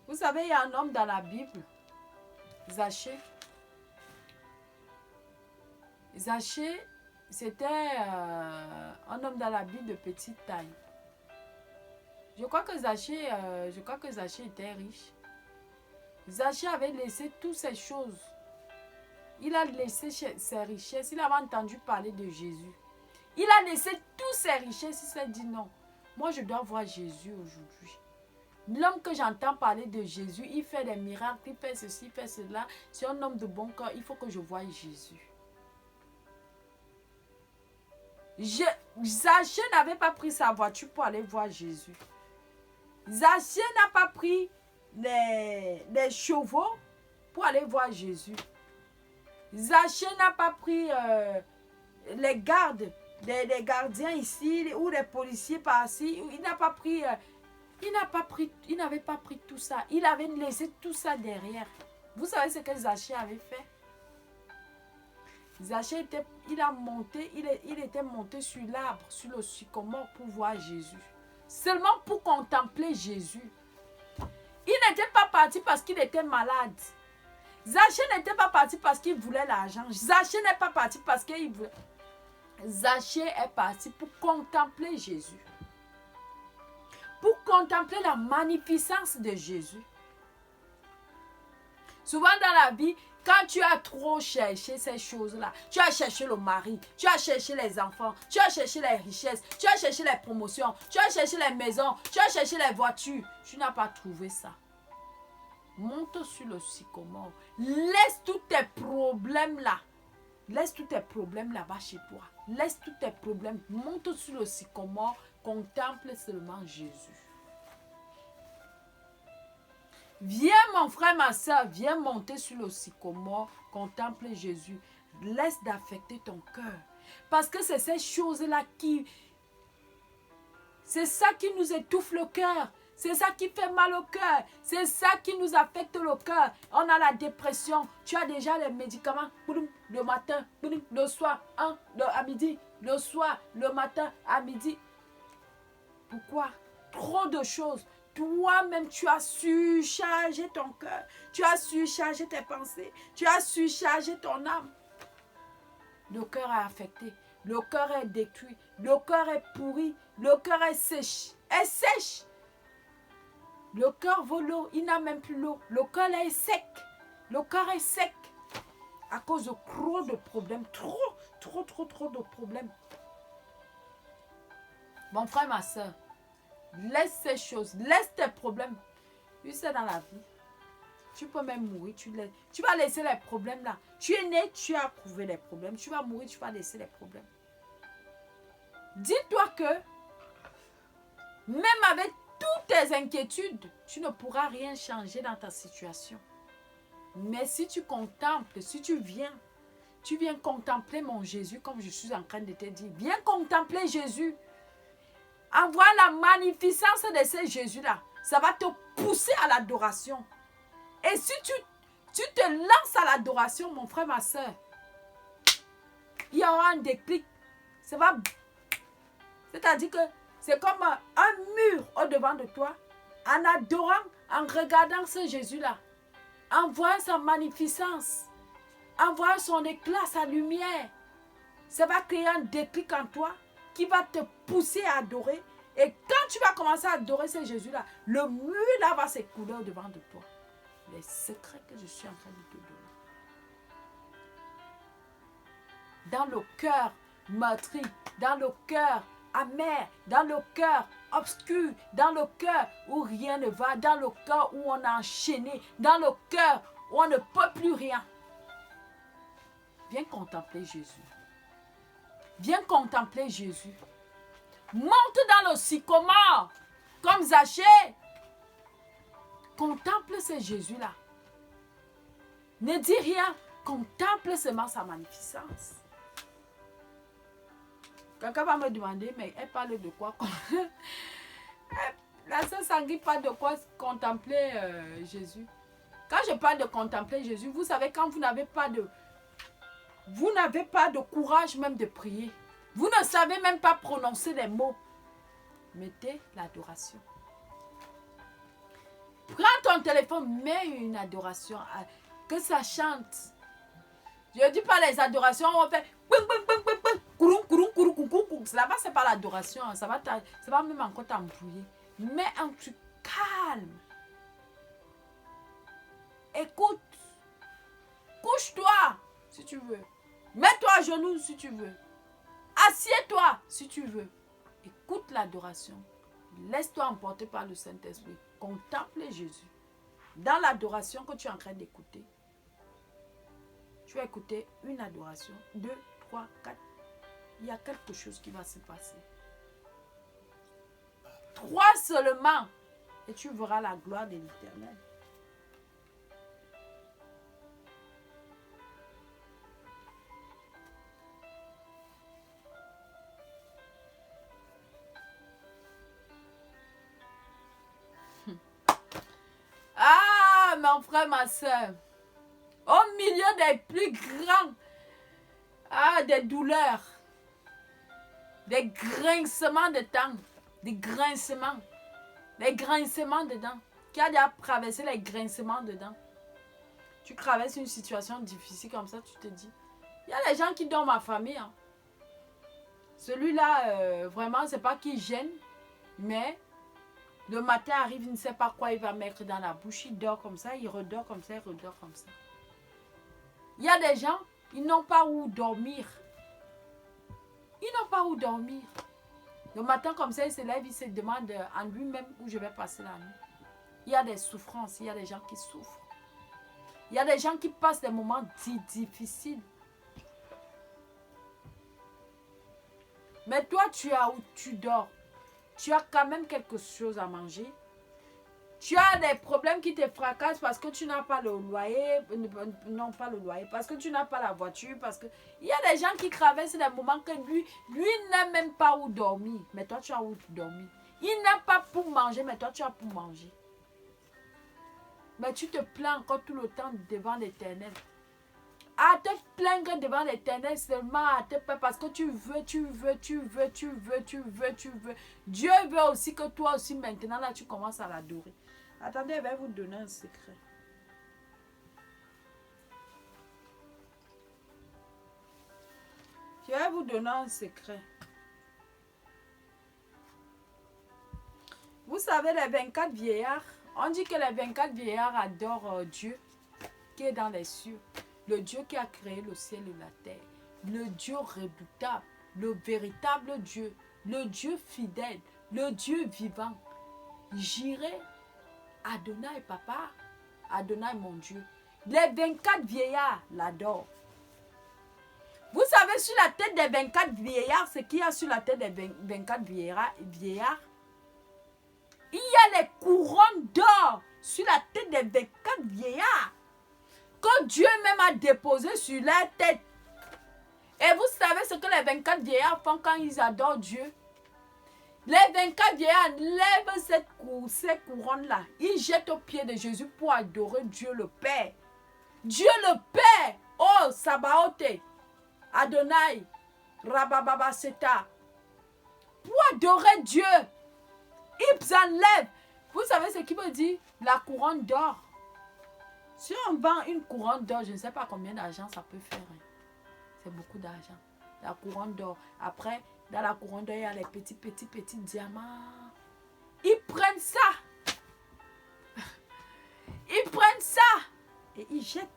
Vous savez, il y a un homme dans la Bible, Zachée. Zachée, c'était un homme dans la Bible de petite taille. Je crois que Zachée était riche. Zachée avait laissé toutes ces choses. Il a laissé ses richesses. Il avait entendu parler de Jésus. Il a laissé toutes ses richesses. Il s'est dit non. Moi, je dois voir Jésus aujourd'hui. L'homme que j'entends parler de Jésus, il fait des miracles, il fait ceci, il fait cela. C'est un homme de bon cœur. Il faut que je voie Jésus. Zachée n'avait pas pris sa voiture pour aller voir Jésus. Zachée n'a pas pris les chevaux pour aller voir Jésus. Zachée n'a pas pris les gardes, les gardiens ici ou les policiers par-ci. Il n'avait pas pris tout ça. Il avait laissé tout ça derrière. Vous savez ce que Zachée avait fait? Zachée était monté sur l'arbre, sur le sycomore pour voir Jésus. Seulement pour contempler Jésus. Il n'était pas parti parce qu'il était malade. Zachée n'était pas parti parce qu'il voulait l'argent. Zachée n'est pas parti parce qu'il voulait... Zachée est parti pour contempler Jésus. Pour contempler la magnificence de Jésus. Souvent dans la vie, quand tu as trop cherché ces choses-là, tu as cherché le mari, tu as cherché les enfants, tu as cherché les richesses, tu as cherché les promotions, tu as cherché les maisons, tu as cherché les voitures, tu n'as pas trouvé ça. Monte sur le sycomore. Laisse tous tes problèmes là. Laisse tous tes problèmes là-bas chez toi. Laisse tous tes problèmes. Monte sur le sycomore. Contemple seulement Jésus. Viens mon frère, ma soeur, viens monter sur le sycomore, contemple Jésus. Laisse d'affecter ton cœur. Parce que c'est ces choses-là c'est ça qui nous étouffe le cœur. C'est ça qui fait mal au cœur. C'est ça qui nous affecte le cœur. On a la dépression. Tu as déjà les médicaments. Le matin, le soir, à midi, le soir, le matin, à midi. Pourquoi? Trop de choses. Toi-même, tu as surchargé ton cœur. Tu as surchargé tes pensées. Tu as surchargé ton âme. Le cœur est affecté. Le cœur est détruit. Le cœur est pourri. Le cœur est sèche. Est sèche. Le cœur vaut l'eau. Il n'a même plus l'eau. Le cœur est sec. Le cœur est sec. À cause de trop de problèmes. Trop de problèmes. Mon frère, ma soeur, laisse ces choses, laisse tes problèmes. Tu sais, dans la vie, tu peux même mourir, tu vas laisser les problèmes là. Tu es né, tu as trouvé les problèmes. Tu vas mourir, tu vas laisser les problèmes. Dis-toi que même avec toutes tes inquiétudes, tu ne pourras rien changer dans ta situation. Mais si tu contemples, si tu viens contempler mon Jésus comme je suis en train de te dire. Viens contempler Jésus. Envoie la magnificence de ce Jésus-là. Ça va te pousser à l'adoration. Et si tu te lances à l'adoration, mon frère, ma soeur, il y aura un déclic. C'est-à-dire que c'est comme un mur au-devant de toi. En adorant, en regardant ce Jésus-là. En voyant sa magnificence. En voyant son éclat, sa lumière. Ça va créer un déclic en toi qui va te pousser à adorer. Et quand tu vas commencer à adorer ce Jésus-là, le mur là va s'écouler au-devant de toi. Les secrets que je suis en train de te donner. Dans le cœur meurtri, dans le cœur amer, dans le cœur obscur, dans le cœur où rien ne va, dans le cœur où on a enchaîné, dans le cœur où on ne peut plus rien. Viens contempler Jésus. Viens contempler Jésus. Monte dans le sycomore comme Zachée. Contemple ce Jésus-là. Ne dis rien. Contemple seulement sa magnificence. Quelqu'un va me demander, mais elle parle de quoi? La sœur Sangui parle de quoi contempler Jésus? Quand je parle de contempler Jésus, vous savez, quand vous n'avez pas de courage même de prier. Vous ne savez même pas prononcer les mots. Mettez l'adoration. Prends ton téléphone, mets une adoration, que ça chante. Je ne dis pas les adorations, on fait là-bas, c'est pas l'adoration, ça va même encore t'embrouiller. Mets un truc calme. Écoute. Couche-toi si tu veux. Mets-toi à genoux si tu veux. Assieds-toi si tu veux. Écoute l'adoration. Laisse-toi emporter par le Saint-Esprit. Contemple Jésus. Dans l'adoration que tu es en train d'écouter, tu vas écouter une adoration, 2, 3, 4. Il y a quelque chose qui va se passer. 3 seulement. Et tu verras la gloire de l'Éternel. Ah, mon frère, ma soeur, au milieu des plus grands, des douleurs, des grincements de dents, des grincements de dents. Qui a déjà traversé les grincements de dents? Tu traverses une situation difficile comme ça, tu te dis. Il y a des gens qui dorment ma famille. Hein. Celui-là, vraiment, c'est pas qu'il gêne, mais le matin arrive, il ne sait pas quoi il va mettre dans la bouche. Il dort comme ça, il redort comme ça, il redort comme ça. Il y a des gens, ils n'ont pas où dormir. Ils n'ont pas où dormir. Le matin comme ça, il se lève, il se demande en lui-même où je vais passer la nuit. Il y a des souffrances, il y a des gens qui souffrent. Il y a des gens qui passent des moments difficiles. Mais toi, tu as où tu dors. Tu as quand même quelque chose à manger. Tu as des problèmes qui te fracassent parce que tu n'as pas le loyer. Non, pas le loyer. Parce que tu n'as pas la voiture. Parce que il y a des gens qui traversent des moments que lui n'a même pas où dormir. Mais toi, tu as où dormir. Il n'a pas pour manger, mais toi, tu as pour manger. Mais tu te plains encore tout le temps devant l'Éternel. À te plaindre devant l'Éternel seulement à te plaindre parce que tu veux. Dieu veut aussi que toi aussi maintenant là tu commences à l'adorer. Attendez, je vais vous donner un secret. Je vais vous donner un secret. Vous savez, les 24 vieillards, on dit que les 24 vieillards adorent Dieu qui est dans les cieux. Le Dieu qui a créé le ciel et la terre. Le Dieu redoutable. Le véritable Dieu. le Dieu fidèle, le Dieu vivant. J'irai, Adonai papa, Adonai mon Dieu. Les 24 vieillards l'adorent. Vous savez, sur la tête des 24 vieillards, ce qu'il y a sur la tête des 24 vieillards, il y a les couronnes d'or sur la tête des 24 vieillards que Dieu même a déposé sur leur tête. Et vous savez ce que les 24 vieillards font quand ils adorent Dieu? Les 24 vieillards lèvent ces couronnes-là. Ils jettent aux pieds de Jésus pour adorer Dieu le Père. Dieu le Père, oh Sabaoth, Adonai, Rabababa Seta. Pour adorer Dieu, ils enlèvent. Vous savez ce qui veut dire? La couronne d'or. Si on vend une couronne d'or, je ne sais pas combien d'argent ça peut faire. C'est beaucoup d'argent. La couronne d'or. Après, dans la couronne d'or, il y a les petits diamants. Ils prennent ça. Ils prennent ça. Et ils jettent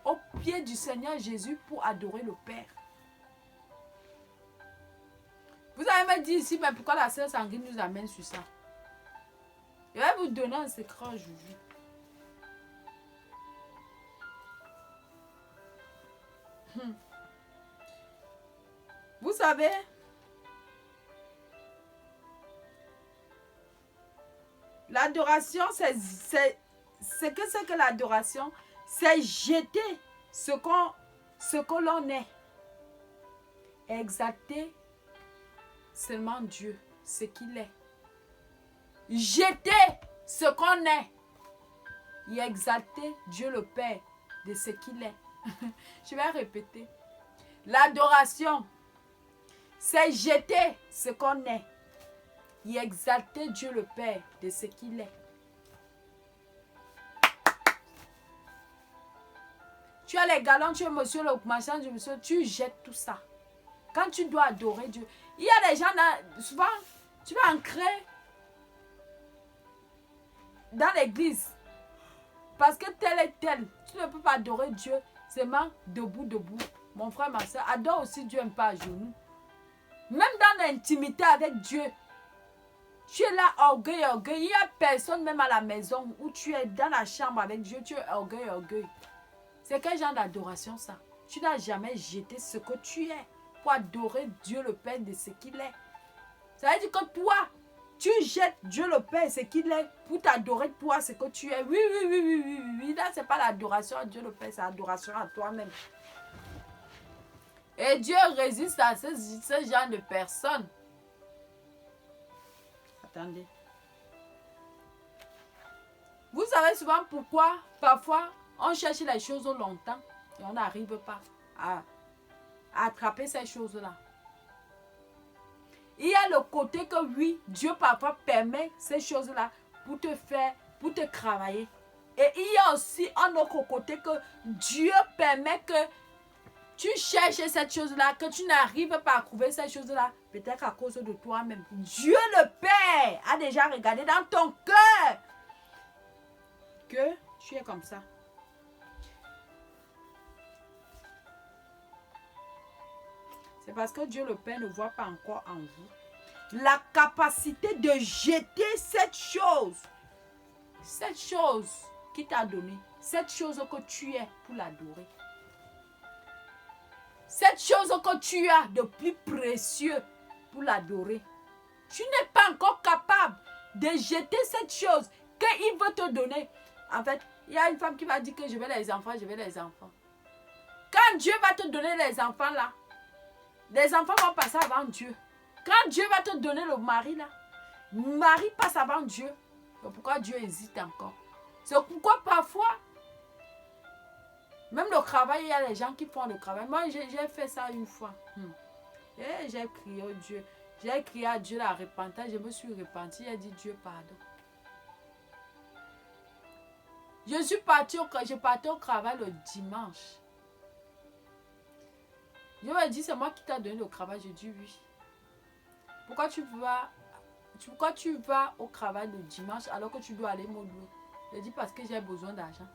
au pied du Seigneur Jésus pour adorer le Père. Vous allez me dire ici, mais pourquoi la sœur sanguine nous amène sur ça? Je vais vous donner un secret aujourd'hui. Vous savez, l'adoration, c'est que l'adoration, c'est jeter ce que l'on est. Exalter seulement Dieu, ce qu'il est. Jeter ce qu'on est. Et exalter Dieu le Père de ce qu'il est. Je vais répéter. L'adoration, c'est jeter ce qu'on est. Et exalter Dieu le Père de ce qu'il est. Tu as les galons, tu es monsieur le machin, tu jettes tout ça. Quand tu dois adorer Dieu. Il y a des gens, souvent, tu vas ancrer dans l'église. Parce que tel et tel, tu ne peux pas adorer Dieu seulement debout. Mon frère, ma soeur, adore aussi Dieu un peu à genoux. Même dans l'intimité avec Dieu, tu es là, orgueil. Il n'y a personne même à la maison où tu es dans la chambre avec Dieu, tu es orgueil. C'est quel genre d'adoration ça? Tu n'as jamais jeté ce que tu es pour adorer Dieu le Père de ce qu'il est. Ça veut dire que toi, tu jettes Dieu le Père ce qu'il est pour t'adorer toi ce que tu es. Oui. Là, ce n'est pas l'adoration à Dieu le Père, c'est l'adoration à toi-même. Et Dieu résiste à ce genre de personnes. Attendez. Vous savez souvent pourquoi, parfois, on cherche les choses longtemps et on n'arrive pas à attraper ces choses-là. Il y a le côté que oui, Dieu parfois permet ces choses-là pour te faire, pour te travailler. Et il y a aussi un autre côté que Dieu permet que tu cherches cette chose-là, que tu n'arrives pas à trouver cette chose-là, peut-être à cause de toi-même. Dieu le Père a déjà regardé dans ton cœur que tu es comme ça. C'est parce que Dieu le Père ne voit pas encore en vous la capacité de jeter cette chose qui t'a donné, cette chose que tu es pour l'adorer. Cette chose que tu as de plus précieux pour l'adorer. Tu n'es pas encore capable de jeter cette chose qu'il veut te donner. En fait, il y a une femme qui va dire que je veux les enfants. Quand Dieu va te donner les enfants là, les enfants vont passer avant Dieu. Quand Dieu va te donner le mari là, le mari passe avant Dieu. C'est pourquoi Dieu hésite encore. C'est pourquoi parfois, même le travail, il y a les gens qui font le travail. Moi, j'ai fait ça une fois. Et j'ai crié au Dieu. J'ai crié à Dieu la repentance. Je me suis repenti. J'ai dit Dieu pardon. Je partais au travail le dimanche. Je me dis, c'est moi qui t'ai donné le travail. Je dis oui. Pourquoi tu vas au travail le dimanche alors que tu dois aller me louer? Je dis parce que j'ai besoin d'argent.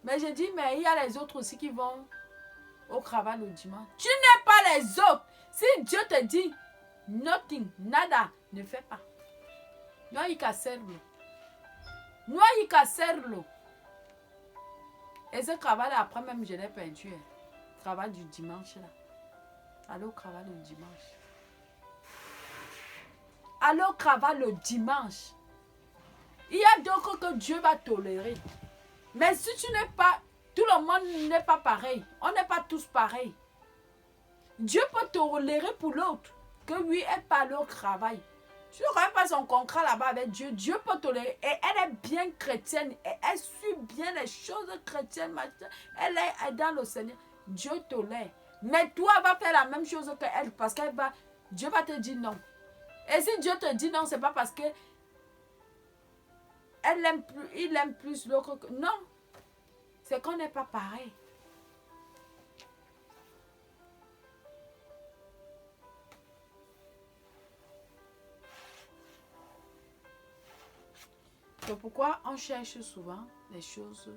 Mais je dis, mais il y a les autres aussi qui vont au travail le dimanche. Tu n'es pas les autres. Si Dieu te dit Nothing, nada, ne fais pas. No hay que hacerlo. No hay que hacerlo. Et ce travail après même je l'ai perdu. Travail du dimanche là. Allez au travail le dimanche. Allez au travail le dimanche. Il y a d'autres que Dieu va tolérer. Mais si tu n'es pas, tout le monde n'est pas pareil. On n'est pas tous pareils. Dieu peut tolérer pour l'autre. Que lui, elle parle au travail. Tu ne connais pas son contrat là-bas avec Dieu. Dieu peut tolérer. Et elle est bien chrétienne. Et elle suit bien les choses chrétiennes. Elle est dans le Seigneur. Dieu tolère. Mais toi, va faire la même chose qu'elle. Parce qu'elle va, Dieu va te dire non. Et si Dieu te dit non, ce n'est pas parce que il aime plus l'autre que... Non. C'est qu'on n'est pas pareil. C'est pourquoi on cherche souvent les choses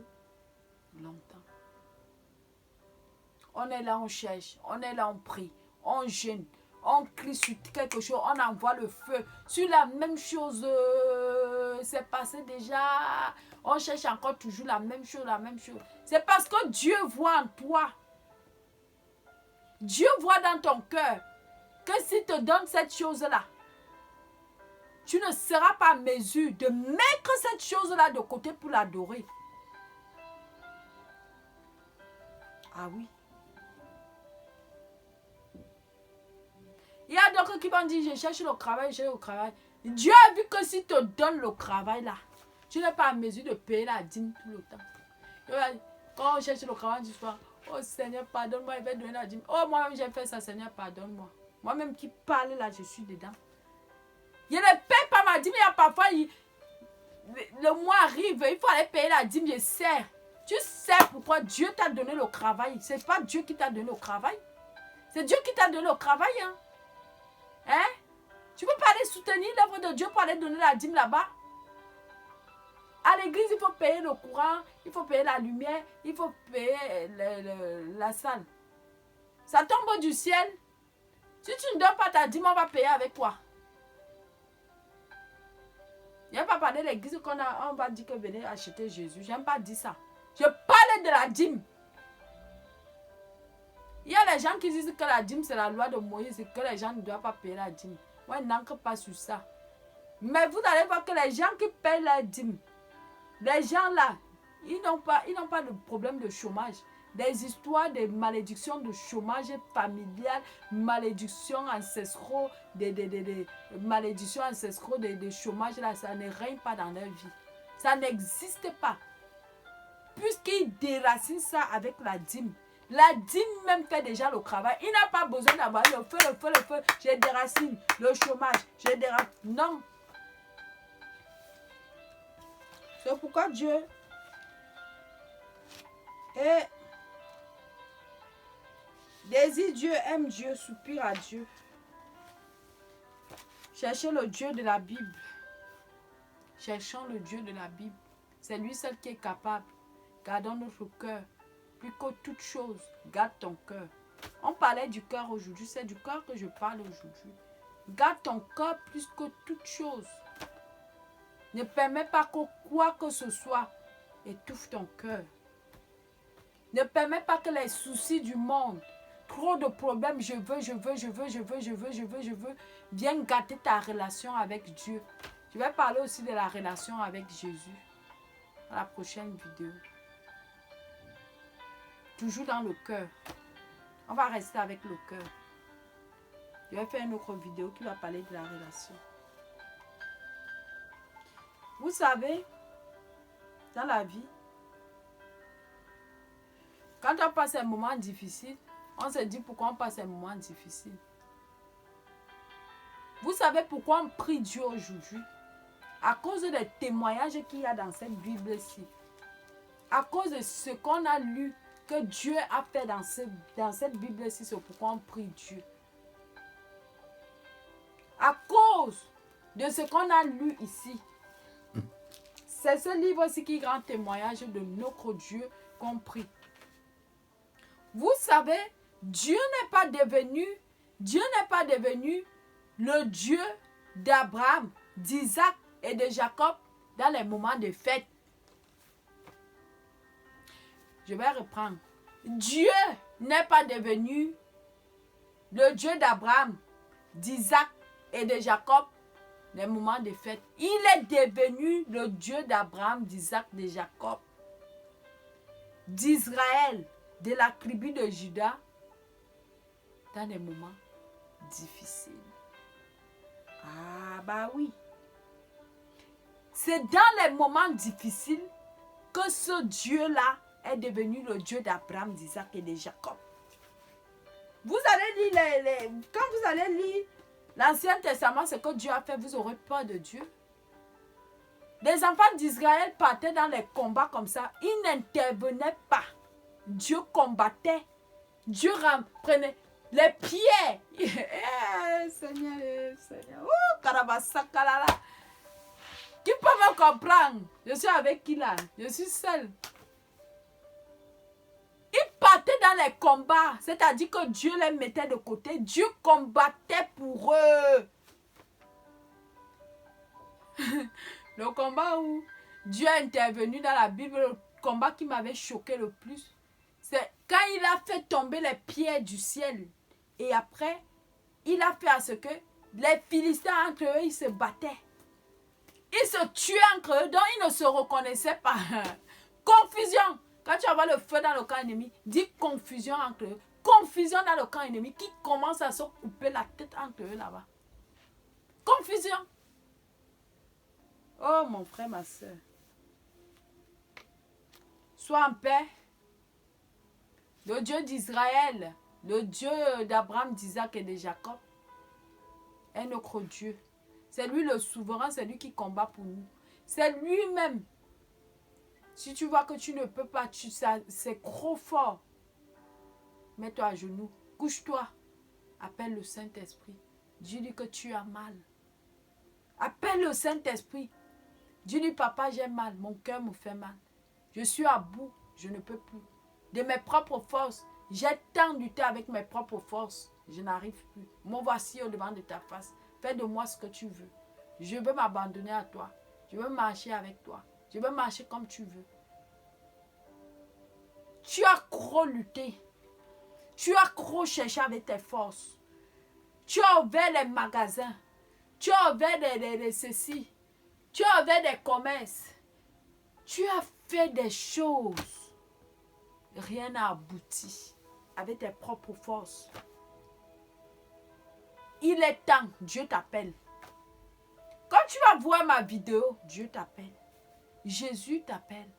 longtemps. On est là, on cherche. On est là, on prie. On jeûne. On crie sur quelque chose. On envoie le feu. Sur la même chose, c'est passé déjà. On cherche encore toujours la même chose, la même chose. C'est parce que Dieu voit en toi. Dieu voit dans ton cœur que s'il te donne cette chose-là, tu ne seras pas en mesure de mettre cette chose-là de côté pour l'adorer. Ah oui. Il y a d'autres qui vont dire, je cherche le travail, je cherche le travail. Dieu a vu que s'il te donne le travail là, tu n'es pas en mesure de payer la dîme tout le temps. Quand on cherche le travail du soir, oh Seigneur, pardonne-moi, il va donner la dîme. Oh, moi-même j'ai fait ça, Seigneur, pardonne-moi. Moi-même qui parle là, je suis dedans. Je ne paye pas ma dîme, il y a parfois, le mois arrive, il faut aller payer la dîme, je sais. Tu sais pourquoi Dieu t'a donné le travail. Ce n'est pas Dieu qui t'a donné le travail. C'est Dieu qui t'a donné le travail. Hein? Tu ne peux pas aller soutenir l'œuvre de Dieu pour aller donner la dîme là-bas. À l'église, il faut payer le courant, il faut payer la lumière, il faut payer la salle. Ça tombe du ciel. Si tu ne donnes pas ta dîme, on va payer avec quoi? Je n'aime pas parler de l'église on va dire que venez acheter Jésus. Je n'aime pas dire ça. Je parle de la dîme. Il y a les gens qui disent que la dîme c'est la loi de Moïse et que les gens ne doivent pas payer la dîme. Moi, je n'encre pas sur ça. Mais vous allez voir que les gens qui payent la dîme, les gens là, ils n'ont pas de problème de chômage. Des histoires de malédictions de chômage familial, malédictions ancestraux, des malédictions ancestraux de chômage là, ça ne règne pas dans leur vie. Ça n'existe pas. Puisqu'ils déracinent ça avec la dîme. La dîme même fait déjà le travail. Il n'a pas besoin d'avoir le feu. Je déracine le chômage. Je déracine. Non. C'est pourquoi Dieu désire Dieu, aime Dieu, soupire à Dieu. Cherchez le Dieu de la Bible. Cherchons le Dieu de la Bible. C'est lui seul qui est capable. Gardons notre cœur. Plus que toute chose, garde ton cœur. On parlait du cœur aujourd'hui. C'est du cœur que je parle aujourd'hui. Garde ton cœur plus que toute chose. Ne permets pas que quoi que ce soit étouffe ton cœur. Ne permets pas que les soucis du monde, trop de problèmes, je veux, viennent gâter ta relation avec Dieu. Je vais parler aussi de la relation avec Jésus dans la prochaine vidéo. Toujours dans le cœur. On va rester avec le cœur. Je vais faire une autre vidéo qui va parler de la relation. Vous savez, dans la vie, quand on passe un moment difficile, on se dit pourquoi on passe un moment difficile. Vous savez pourquoi on prie Dieu aujourd'hui? À cause des témoignages qu'il y a dans cette Bible-ci. À cause de ce qu'on a lu, que Dieu a fait dans cette Bible-ci, c'est pourquoi on prie Dieu. À cause de ce qu'on a lu ici. C'est ce livre-ci qui rend témoignage de notre Dieu qu'on prie. Vous savez, Dieu n'est pas devenu le Dieu d'Abraham, d'Isaac et de Jacob dans les moments de fête. Je vais reprendre. Dieu n'est pas devenu le Dieu d'Abraham, d'Isaac et de Jacob les moments de fête. Il est devenu le Dieu d'Abraham, d'Isaac, de Jacob, d'Israël, de la tribu de Juda dans les moments difficiles. Ah bah oui. C'est dans les moments difficiles que ce Dieu-là est devenu le Dieu d'Abraham, d'Isaac et de Jacob. Vous allez lire quand vous allez lire l'Ancien Testament, ce que Dieu a fait, vous aurez peur de Dieu. Les enfants d'Israël partaient dans les combats comme ça. Ils n'intervenaient pas. Dieu combattait. Dieu prenait les pieds. Seigneur, Seigneur. Karabasakalala. Qui peut me comprendre? Je suis avec qui là? Je suis seule. Ils partaient dans les combats. C'est-à-dire que Dieu les mettait de côté. Dieu combattait pour eux. Le combat où Dieu est intervenu dans la Bible, le combat qui m'avait choqué le plus, c'est quand il a fait tomber les pierres du ciel. Et après, il a fait à ce que les Philistins entre eux, ils se battaient. Ils se tuaient entre eux, donc ils ne se reconnaissaient pas. Confusion. Quand tu vois le feu dans le camp ennemi, dis confusion entre eux. Confusion dans le camp ennemi qui commence à se couper la tête entre eux là-bas. Confusion. Oh mon frère, ma soeur. Sois en paix. Le Dieu d'Israël, le Dieu d'Abraham, d'Isaac et de Jacob est notre Dieu. C'est lui le souverain, c'est lui qui combat pour nous. C'est lui-même. Si tu vois que tu ne peux pas, c'est trop fort. Mets-toi à genoux, couche-toi. Appelle le Saint-Esprit. Dis-lui que tu as mal. Appelle le Saint-Esprit. Dis-lui, papa, j'ai mal, mon cœur me fait mal. Je suis à bout, je ne peux plus. De mes propres forces, j'ai tant lutté avec mes propres forces. Je n'arrive plus. Me voici au devant de ta face. Fais de moi ce que tu veux. Je veux m'abandonner à toi. Je veux marcher avec toi. Je veux marcher comme tu veux. Tu as trop lutté. Tu as trop cherché avec tes forces. Tu as ouvert les magasins. Tu as ouvert ceci. Tu as ouvert des commerces. Tu as fait des choses. Rien n'a abouti avec tes propres forces. Il est temps, Dieu t'appelle. Quand tu vas voir ma vidéo, Dieu t'appelle. Jésus t'appelle.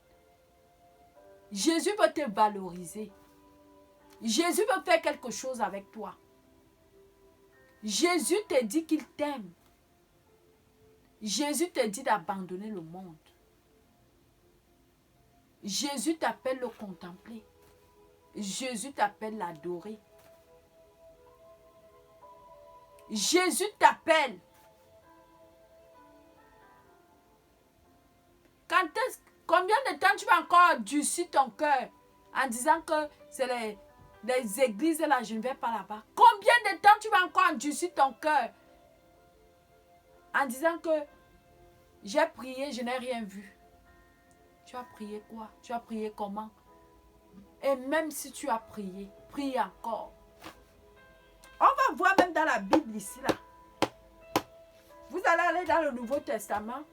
Jésus veut te valoriser. Jésus veut faire quelque chose avec toi. Jésus te dit qu'il t'aime. Jésus te dit d'abandonner le monde. Jésus t'appelle le contempler. Jésus t'appelle l'adorer. Jésus t'appelle. Combien de temps tu vas encore endurcir ton cœur en disant que c'est les églises là, je ne vais pas là-bas. Combien de temps tu vas encore endurcir ton cœur en disant que j'ai prié, je n'ai rien vu. Tu as prié quoi? Tu as prié comment? Et même si tu as prié, prie encore. On va voir même dans la Bible ici là. Vous allez aller dans le Nouveau Testament.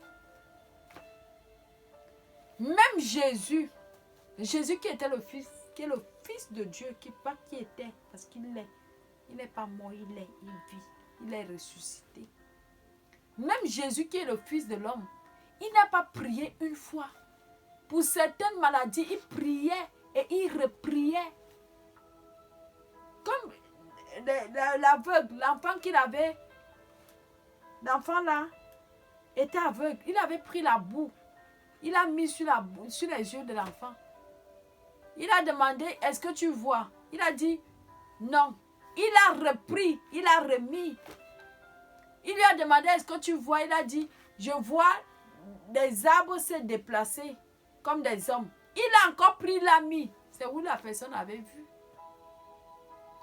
Même Jésus qui était le Fils, qui est le Fils de Dieu, pas qui était, parce qu'il l'est. Il n'est pas mort, il vit, il est ressuscité. Même Jésus qui est le Fils de l'homme, il n'a pas prié une fois. Pour certaines maladies, il priait et il repriait. Comme l'aveugle, l'enfant qu'il avait, l'enfant là, était aveugle. Il avait pris la boue. Il a mis sur les yeux de l'enfant. Il a demandé, est-ce que tu vois? Il a dit, non. Il a repris, il a remis. Il lui a demandé, est-ce que tu vois? Il a dit, je vois des arbres se déplacer comme des hommes. Il a encore pris l'ami. C'est où la personne avait vu.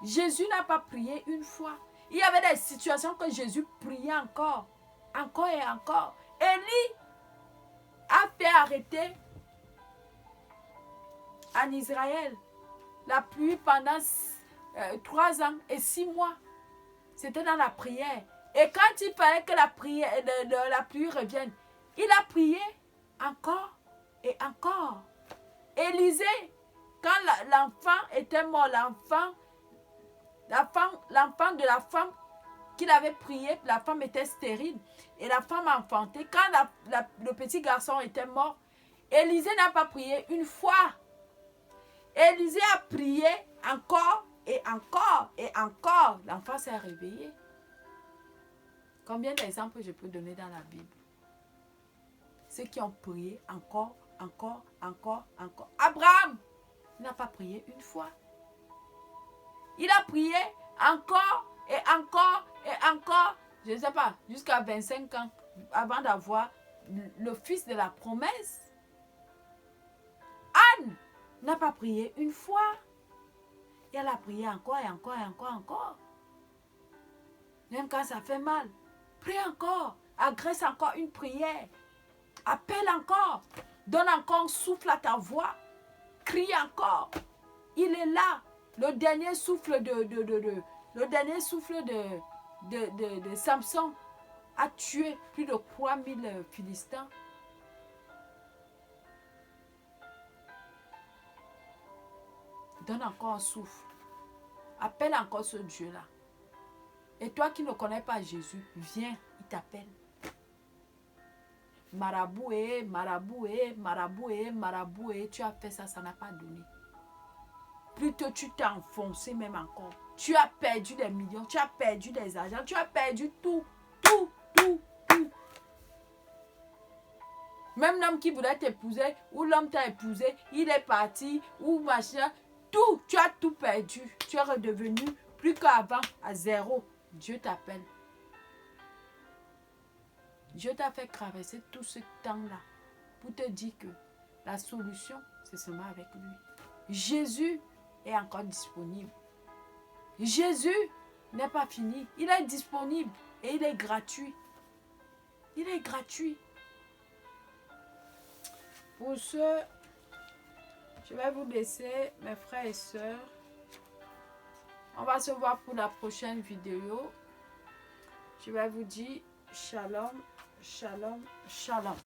Jésus n'a pas prié une fois. Il y avait des situations que Jésus priait encore. Encore et encore. Élie a fait arrêter en Israël la pluie pendant 3 ans et 6 mois. C'était dans la prière. Et quand il fallait que la pluie revienne, il a prié encore et encore. Élisée, quand l'enfant était mort, l'enfant de la femme qu'il avait prié, la femme était stérile et la femme a enfanté. Quand le petit garçon était mort, Élisée n'a pas prié une fois. Élisée a prié encore et encore et encore. L'enfant s'est réveillé. Combien d'exemples je peux donner dans la Bible? Ceux qui ont prié encore, encore, encore, encore. Abraham n'a pas prié une fois. Il a prié encore et encore et encore, je ne sais pas, jusqu'à 25 ans, avant d'avoir le fils de la promesse. Anne n'a pas prié une fois. Et elle a prié encore et encore et encore, encore. Même quand ça fait mal, prie encore, agresse encore une prière, appelle encore, donne encore un souffle à ta voix, crie encore. Il est là, le dernier souffle de Samson a tué plus de 3000 Philistins. Donne encore un souffle. Appelle encore ce Dieu-là. Et toi qui ne connais pas Jésus, viens, il t'appelle. Maraboué, maraboué, maraboué, maraboué, tu as fait ça, ça n'a pas donné. Plutôt tu t'es enfoncé même encore. Tu as perdu des millions, tu as perdu des argents, tu as perdu tout, tout, tout, tout. Même l'homme qui voulait t'épouser, ou l'homme t'a épousé, il est parti, ou machin, tout, tu as tout perdu. Tu es redevenu plus qu'avant, à zéro. Dieu t'appelle. Dieu t'a fait traverser tout ce temps-là pour te dire que la solution, c'est seulement avec lui. Jésus est encore disponible. Jésus n'est pas fini. Il est disponible et il est gratuit. Il est gratuit. Pour ce, je vais vous laisser, mes frères et sœurs. On va se voir pour la prochaine vidéo. Je vais vous dire shalom, shalom, shalom.